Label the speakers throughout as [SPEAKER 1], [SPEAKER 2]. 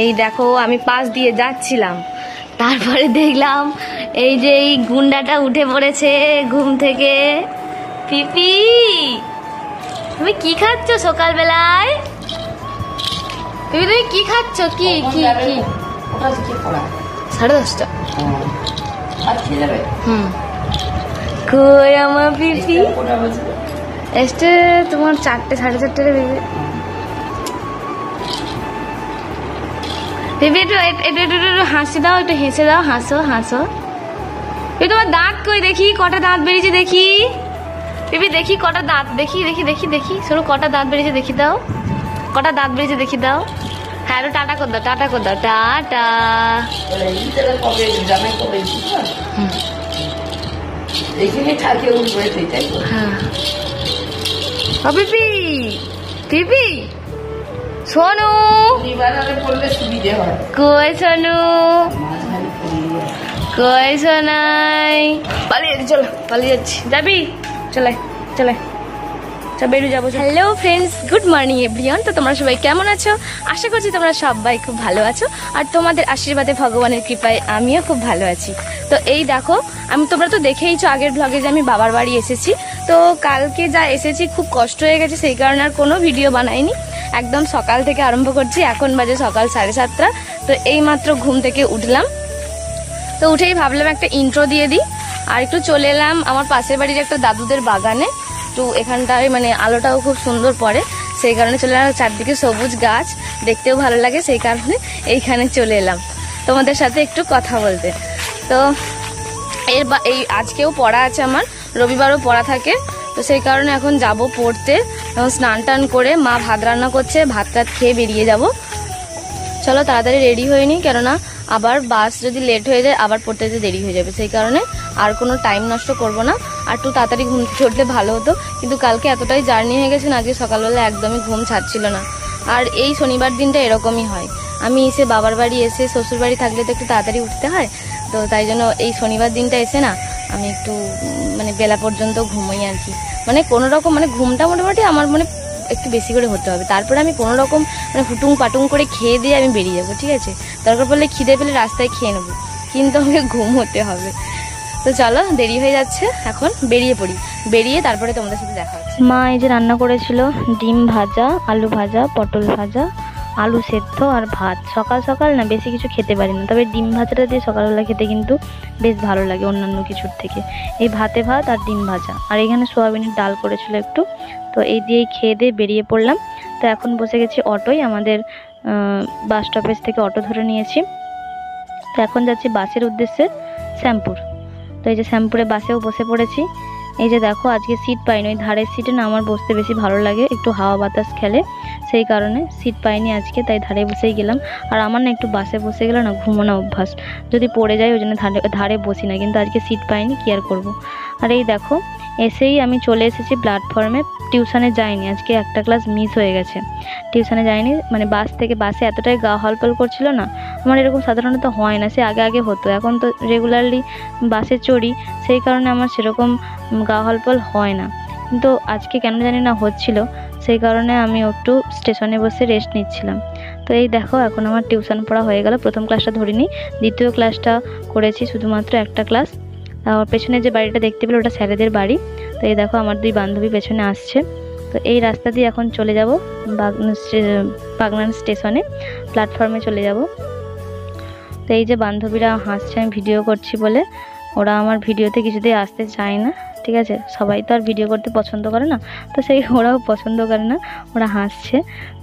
[SPEAKER 1] এই দেখো আমি পাশ দিয়ে যাচ্ছিলাম, তারপরে দেখলাম এই যে এই গুন্ডাটা উঠে পড়েছে ঘুম থেকে। পিপি তুমি কি খাচ্ছ সকালবেলায়? পিপি তুমি কি খাচ্ছ? কি কি কি? 10:30। কই আমার পিপি? এসে তোমার 4টে 4:30 বেজে। পিপি একটু একটু একটু হাসি দাও, একটু হেসে দাও, হাসো হাসো। পিপি তোমার দাঁত কই দেখি, কটা দাঁত বেরিয়েছে দেখি। পিপি দেখি কটা দাঁত, দেখি দেখি দেখি দেখি শোনো কটা দাঁত বেরিয়েছে দেখি দাও, কটা দাঁত বেরিয়েছে দেখি দাও। হ্যাঁ একটু টাটা কর দাও, টাটা কর দাও, টাটা। হ্যাঁ পিপি পিপি শোনো, কই শোনো, কই শোনাই। পালিয়ে যাচ্ছি, চলো পালিয়ে যাচ্ছি। যাবি? চলে চলে বেরিয়ে যাবো। Hello friends, good morning everyone. তো তোমরা সবাই কেমন আছো? আশা করছি তোমরা সবাই খুব ভালো আছো, আর তোমাদের আশীর্বাদে ভগবানের কৃপায় আমিও খুব ভালো আছি। তো এই দেখো তোমরা তো দেখেইছো আগের ব্লগে যে আমি বাবার বাড়ি এসেছি। তো কালকে যা এসেছি খুব কষ্ট হয়ে গেছে, সেই কারণে আর কোনো ভিডিও বানাইনি। একদম সকাল থেকে আরম্ভ করছি, এখন বাজে সকাল 7:30। তো এই মাত্র ঘুম থেকে উঠলাম, তো উঠেই ভাবলাম একটা ইন্ট্রো দিয়ে দিই। আর একটু চলে এলাম আমার পাশের বাড়ির একটা দাদুদের বাগানে। তো এখানটায় মানে আলোটাও খুব সুন্দর পড়ে, সেই কারণে চলে এলাম। চারদিকে সবুজ গাছ, দেখতেও ভালো লাগে, সেই কারণে এইখানে চলে এলাম তোমাদের সাথে একটু কথা বলতে। তো এই আজকেও পড়া আছে আমার, রবিবারও পড়া থাকে, তো সেই কারণে এখন যাব পড়তে। এখন স্নান টান করে মা ভাত রান্না করছে, ভাত টাত খেয়ে বেরিয়ে যাব। চলো তাড়াতাড়ি রেডি হয়ে নিই, কেননা আবার বাস যদি লেট হয়ে যায় আবার পড়তে যেতে দেরি হয়ে যাবে, সেই কারণে আর কোনো টাইম নষ্ট করব না। আর একটু তাড়াতাড়ি ঘুম থেকে উঠলে ভালো হতো, কিন্তু কালকে এতটাই জার্নি হয়ে গেছে না, আজকে সকালবেলা একদমই ঘুম ছাড়ছিল না। আর এই শনিবার দিনটা এরকমই হয়, আমি এসে বাবার বাড়ি এসে শ্বশুর বাড়ি থাকলে তো একটু তাড়াতাড়ি উঠতে হয়, তো তাই জন্য এই শনিবার দিনটা এসে না আমি একটু মানে বেলা পর্যন্ত ঘুমোই আর কি। মানে কোনো রকম মানে ঘুমটা মোটামুটি আমার মানে একটু বেশি করে হতে হবে, তারপরে আমি কোনো রকম মানে হুটুং পাটুং করে খেয়ে দিয়ে আমি বেরিয়ে যাবো, ঠিক আছে? দরকার পড়লে খিদে পেলে রাস্তায় খেয়ে নেবো, কিন্তু আমাকে ঘুম হতে হবে। তো চলো দেরি হয়ে যাচ্ছে, এখন বেরিয়ে পড়ি, বেরিয়ে তারপরে তোমাদের সাথে দেখা হচ্ছে। মা এই যে রান্না করেছিল ডিম ভাজা, আলু ভাজা, পটল ভাজা, আলু সেদ্ধ আর ভাত। সকাল সকাল না বেশি কিছু খেতে পারি না, তবে ডিম ভাজাটা দিয়ে সকালবেলা খেতে কিন্তু বেশ ভালো লাগে অন্যান্য কিছুর থেকে। এই ভাতে ভাত আর ডিম ভাজা, আর এখানে সোয়াবিনের ডাল করেছিল একটু, তো এই দিয়েই খেয়ে দিয়ে বেরিয়ে পড়লাম। তো এখন বসে গেছি অটোয়, আমাদের বাস স্টপেজ থেকে অটো ধরে নিয়েছি। তো এখন যাচ্ছি বাসের উদ্দেশ্যে শ্যামপুর। তো এই যে শ্যামপুরে বাসেও বসে পড়েছি। এই যে দেখো আজকে সিট পাইনি, ওই ধারের সিটে না আমার বসতে বেশি ভালো লাগে, একটু হাওয়া বাতাস খেলে, সেই কারণে সিট পাইনি আজকে, তাই ধারে বসেই গেলাম। আর আমার না একটু বাসে বসে গেলে না ঘুমোনো অভ্যাস, যদি পড়ে যায় ওই জন্য ধারে বসি না, কিন্তু আজকে সিট পাইনি, কি আর করবো। আর এই দেখো এসেই আমি চলে এসেছি প্ল্যাটফর্মে। টিউশনে যাইনি আজকে, একটা ক্লাস মিস হয়ে গেছে, টিউশনে যাইনি। মানে বাসে এতটাই গা হলপল করছিল না, আমার এরকম সাধারণত হয় না, সে আগে আগে হতো, এখন তো রেগুলারলি বাসে চড়ি, সেই কারণে আমার সেরকম গা হলপল হয় না, কিন্তু আজকে কেন জানি না হচ্ছিল, সেই কারণে আমি একটু স্টেশনে বসে রেস্ট নিচ্ছিলাম। তো এই দেখো এখন আমার টিউশন পড়া হয়ে গেল, প্রথম ক্লাসটা ধরিনি, দ্বিতীয় ক্লাসটা করেছি, শুধুমাত্র একটা ক্লাস। আর পেছনে যে বাড়িটা দেখতে পেলে ওটা স্যারেদের বাড়ি। তো এই দেখো আমার দুই বান্ধবী পেছনে আসছে। তো এই রাস্তা দিয়ে এখন চলে যাব বাগনান স্টেশনে, প্ল্যাটফর্মে চলে যাব। তো এই যে বান্ধবীরা হাসছে আমি ভিডিও করছি বলে, ওরা আমার ভিডিওতে কিছুতেই আসতে চায় না, ঠিক আছে? সবাই তো আর ভিডিও করতে পছন্দ করে না, তো সেই ওরাও পছন্দ করে না, ওরা হাসছে।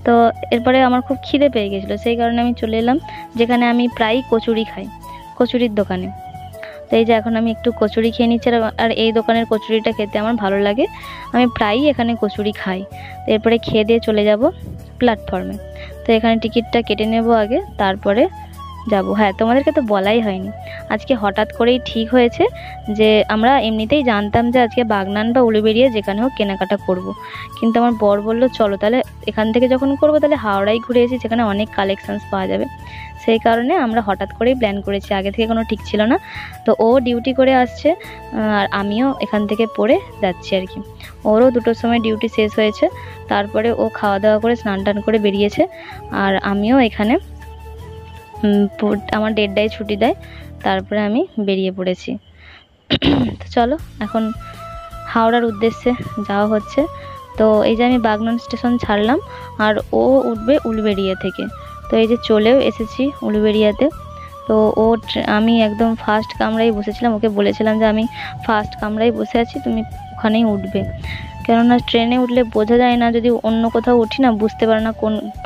[SPEAKER 1] তো এরপরে আমার খুব খিদে পেয়ে গেছিলো, সেই কারণে আমি চলে এলাম যেখানে আমি প্রায় কচুরি খাই, কচুরির দোকানে। তো এই যে এখন আমি একটু কচুরি খেয়ে নিচ্ছি, আর এই দোকানের কচুরিটা খেতে আমার ভালো লাগে, আমি প্রায়ই এখানে কচুরি খাই। তো এরপরে খেয়ে দিয়ে চলে যাব প্ল্যাটফর্মে। তো এখানে টিকিটটা কেটে নেব আগে, তারপরে যাব। হ্যাঁ তোমাদেরকে তো বলাই হয়নি, আজকে হঠাৎ করেই ঠিক হয়েছে যে আমরা এমনিতেই জানতাম যে আজকে বাগনান বা উলুবেড়িয়া যেখানে হোক কেনাকাটা করব, কিন্তু আমার বর বললো চলো তাহলে এখান থেকে যখন করবো তাহলে হাওড়াই ঘুরে এসেছি, যেখানে অনেক কালেকশানস পাওয়া যাবে, সেই কারণে আমরা হঠাৎ করেই প্ল্যান করেছি, আগে থেকে কোনো ঠিক ছিল না। তো ও ডিউটি করে আসছে, আর আমিও এখান থেকে পড়ে যাচ্ছি আর কি। ওরও 2টোর সময় ডিউটি শেষ হয়েছে, তারপরে ও খাওয়া দাওয়া করে স্নান টান করে বেরিয়েছে, আর আমিও এখানে আমার 1:30টায় ছুটি দেয়, তারপরে আমি বেরিয়ে পড়েছি। তো চলো এখন হাওড়ার উদ্দেশ্যে যাওয়া হচ্ছে। তো এই যে আমি বাগনান স্টেশন ছাড়লাম, আর ও উঠবে উলুবেড়িয়া থেকে। তো এই যে চলেও এসেছি উলুবেড়িয়াতে। তো আমি একদম ফার্স্ট কামরায় বসেছিলাম, ওকে বলেছিলাম যে আমি ফার্স্ট কামরায় বসে আছি, তুমি ওখানেই উঠবে। কেননা ট্রেনে উঠলে বোঝা যায় না, যদি অন্য কোথাও উঠি না বুঝতে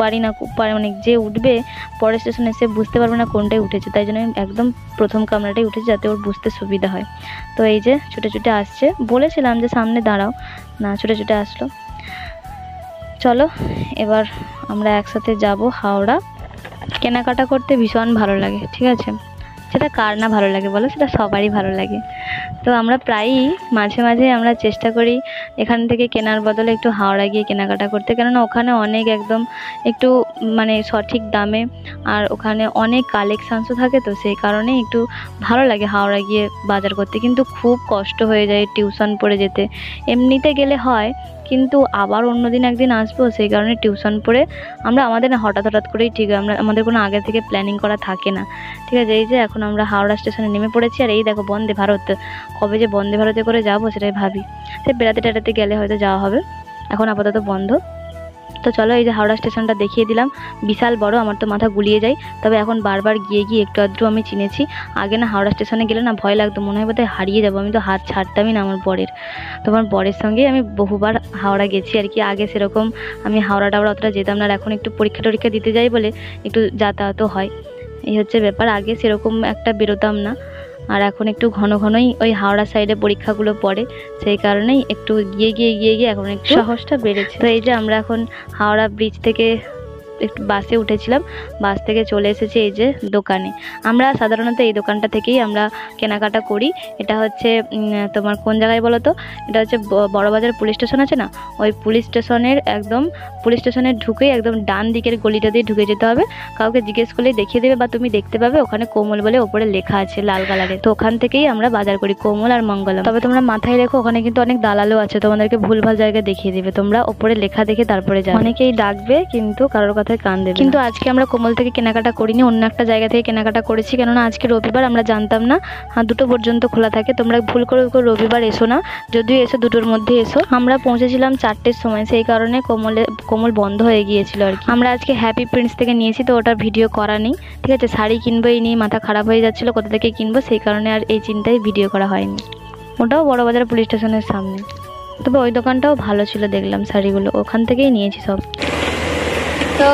[SPEAKER 1] পারি না মানে যে উঠবে পরের স্টেশনে এসে বুঝতে পারবে না কোনটায় উঠেছে। তাই জন্য আমি একদম প্রথম কামরাটাই উঠেছি, যাতে ওর বুঝতে সুবিধা হয়। তো এই যে ছুটে ছুটে আসছে, বলেছিলাম যে সামনে দাঁড়াও, না ছুটে ছুটে আসলো। চলো এবার আমরা একসাথে যাব হাওড়া। কেনাকাটা করতে ভীষণ ভালো লাগে, ঠিক আছে? সেটা কার না ভালো লাগে বলো, সেটা সবারই ভালো লাগে। তো আমরা প্রায়ই মাঝে মাঝে আমরা চেষ্টা করি এখান থেকে কেনার বদলে একটু হাওড়া গিয়ে কেনাকাটা করতে, কেননা ওখানে অনেক একদম একটু মানে সঠিক দামে, আর ওখানে অনেক কালেকশানসও থাকে। তো সেই কারণে একটু ভালো লাগে হাওড়া গিয়ে বাজার করতে, কিন্তু খুব কষ্ট হয়ে যায় টিউশন পড়ে যেতে। এমনিতে গেলে হয়, কিন্তু আবার অন্যদিন একদিন আসবো, সেই কারণে টিউশন পড়ে আমরা আমাদের না হঠাৎ করেই ঠিক হয়, আমাদের কোনো আগে থেকে প্ল্যানিং করা থাকে না, ঠিক আছে? এই যে এখন আমরা হাওড়া স্টেশনে নেমে পড়েছি, আর এই দেখো বন্দে ভারত, কবে যে বন্দে ভারতে করে যাবো সেটাই ভাবি। সে বেড়াতে টেড়াতে গেলে হয়তো যাওয়া হবে, এখন আপাতত বন্ধ। তো চলো এই যে হাওড়া স্টেশনটা দেখিয়ে দিলাম, বিশাল বড়, আমার তো মাথা গুলিয়ে যায়। তবে এখন বারবার গিয়ে একটু আধটু আমি চিনেছি। আগে না হাওড়া স্টেশনে গেলে না ভয় লাগতো, মনে হয় বোধহয় হারিয়ে যাবো। আমি তো হাত ছাড়তামই না আমার বরের। তোমার বরের সঙ্গেই আমি বহুবার হাওড়া গেছি আর কি। আগে সেরকম আমি হাওড়া টাওড়া অতটা যেতাম না, আর এখন একটু পরীক্ষা টরীক্ষা দিতে যাই বলে একটু যাতায়াতও হয়, এই হচ্ছে ব্যাপার। আগে সেরকম একটা বেরোতাম না, আর এখন একটু ঘনই ওই হাওড়া সাইডে পরীক্ষাগুলো পড়ে, সেই কারণেই একটু গিয়ে এখন একটু সাহসটা বেড়েছে। তো এই যে আমরা এখন হাওড়া ব্রিজ থেকে একটু বাসে উঠেছিলাম, বাস থেকে চলে এসেছি এই যে দোকানে। আমরা সাধারণত এই দোকানটা থেকেই আমরা কেনাকাটা করি। এটা হচ্ছে তোমার কোন জায়গায় বলো তো? এটা হচ্ছে বড়বাজার পুলিশ স্টেশন আছে না, ওই পুলিশ স্টেশনের ঢুকেই একদম ডান দিকের গলিটা দিয়ে ঢুকে যেতে হবে। কাউকে জিজ্ঞেস করলেই দেখিয়ে দেবে, বা তুমি দেখতে পাবে ওখানে কোমল বলে ওপরে লেখা আছে লাল কালারে। তো ওখান থেকেই আমরা বাজার করি, কোমল আর মঙ্গলম। তবে তোমরা মাথায় রেখো, ওখানে কিন্তু অনেক দালালও আছে, তোমাদেরকে ভুলভাল জায়গায় দেখিয়ে দেবে। তোমরা ওপরে লেখা দেখে তারপরে যাবে। অনেকেই ডাকবে কিন্তু কারোর কথায় কান দেবে। কিন্তু আজকে আমরা কোমল থেকে কেনাকাটা করিনি, অন্য একটা জায়গা থেকে কেনাকাটা করেছি, কেননা আজকে রবিবার, আমরা জানতাম না 2টো পর্যন্ত খোলা থাকে। তোমরা ভুল করে রবিবার এসো না, যদিও এসো 2টোর মধ্যে এসো। আমরা পৌঁছেছিলাম 4টের সময়, সেই কারণে কোমল বন্ধ হয়ে গিয়েছিল আর কি। আমরা আজকে হ্যাপি প্রিন্টস থেকে নিয়েছি, তো ওটা ভিডিও করা নেই, ঠিক আছে? শাড়ি কিনবো এই নিয়ে মাথা খারাপ হয়ে যাচ্ছিলো কোথা থেকে কিনবো, সেই কারণে আর এই চিন্তায় ভিডিও করা হয়নি। ওটাও বড়বাজার পুলিশ স্টেশনের সামনে। তবে ওই দোকানটাও ভালো ছিল, দেখলাম শাড়িগুলো ওখান থেকেই নিয়েছি সব। তো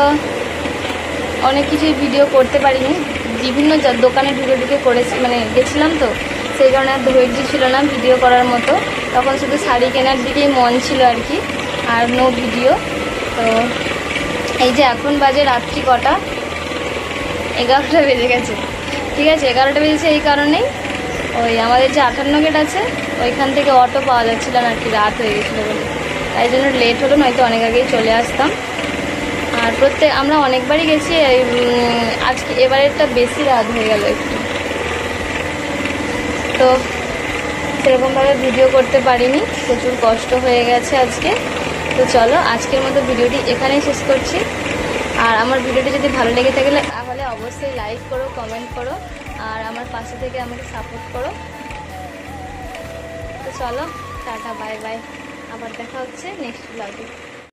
[SPEAKER 1] অনেক কিছুই ভিডিও করতে পারিনি, বিভিন্ন দোকানে ঢুকে করেছি, মানে গেছিলাম, তো সেই কারণে আর ধৈর্য ছিল না ভিডিও করার মতো। তখন শুধু শাড়ি কেনার দিকেই মন ছিল আর কি, আর নো ভিডিও। তো এই যে এখন বাজে রাত্রি কটা, 11টা বেজে গেছে, ঠিক আছে? 11টা বেজেছে এই কারণেই ওই আমাদের যে 58 গেট আছে ওইখান থেকে অটো পাওয়া যাচ্ছিল না আর কি, রাত হয়ে গেছিলো বলে, তাই জন্য লেট হলো, নয়তো অনেক আগেই চলে আসতাম। আর আমরা অনেকবারই গেছি, আজকে এবারেরটা বেশি রাত হয়ে গেল একটু, তো সেরকমভাবে ভিডিও করতে পারিনি, প্রচুর কষ্ট হয়ে গেছে আজকে। তো চলো আজকের মতো ভিডিওটি এখানেই শেষ করছি। আর আমার ভিডিওটি যদি ভালো লেগে থাকে তাহলে অবশ্যই লাইক করো, কমেন্ট করো, আর আমার পাশে থেকে আমাকে সাপোর্ট করো। তো চলো টাটা, বাই বাই, আবার দেখা হচ্ছে নেক্সট ব্লগে।